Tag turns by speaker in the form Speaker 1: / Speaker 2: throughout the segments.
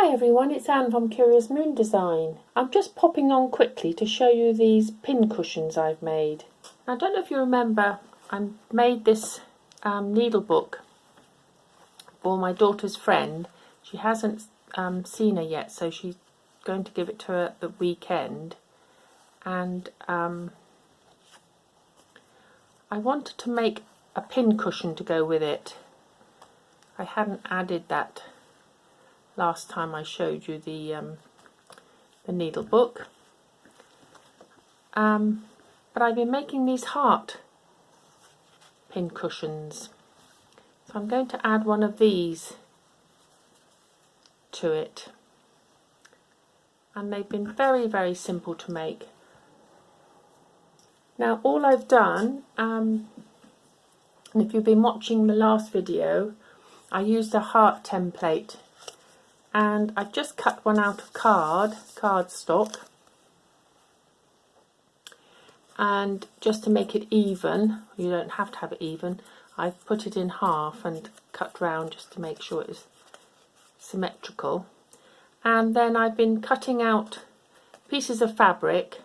Speaker 1: Hi everyone, it's Anne from Curious Moon Design. I'm just popping on quickly to show you these pin cushions I've made. I don't know if you remember, I made this needle book for my daughter's friend. She hasn't seen her yet, so she's going to give it to her at the weekend. And I wanted to make a pin cushion to go with it. I hadn't added that last time I showed you the needle book, but I've been making these heart pin cushions, so I'm going to add one of these to it, and they've been very simple to make. Now all I've done, and if you've been watching the last video, I used a heart template. And I've just cut one out of cardstock, and just to make it even, you don't have to have it even, I've put it in half and cut round just to make sure it's symmetrical. And then I've been cutting out pieces of fabric,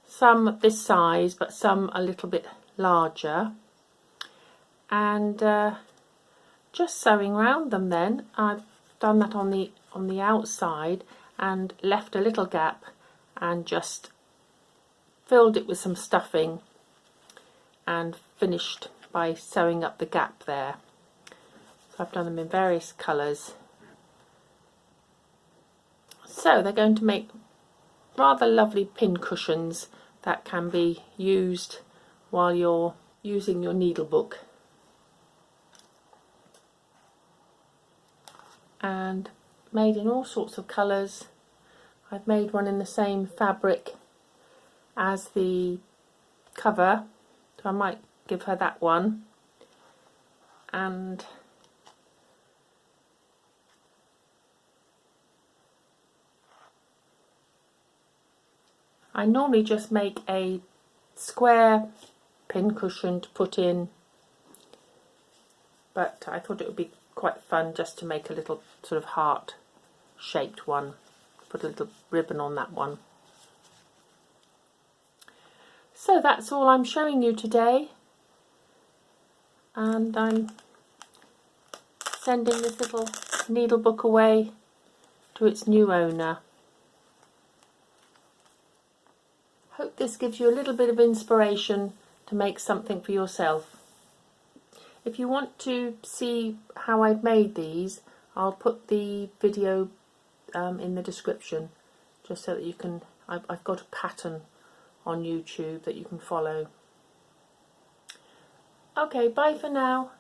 Speaker 1: some this size but some a little bit larger, and just sewing around them. Then I've done that on the outside and left a little gap and just filled it with some stuffing and finished by sewing up the gap there. So I've done them in various colours. So they're going to make rather lovely pin cushions that can be used while you're using your needle book. And made in all sorts of colours. I've made one in the same fabric as the cover, so I might give her that one. And I normally just make a square pin cushion to put in, but I thought it would be quite fun just to make a little sort of heart shaped one. Put a little ribbon on that one. So that's all I'm showing you today, and I'm sending this little needle book away to its new owner. Hope this gives you a little bit of inspiration to make something for yourself. If you want to see how I've made these, I'll put the video in the description, just so that you can, I've got a pattern on YouTube that you can follow. Okay, bye for now.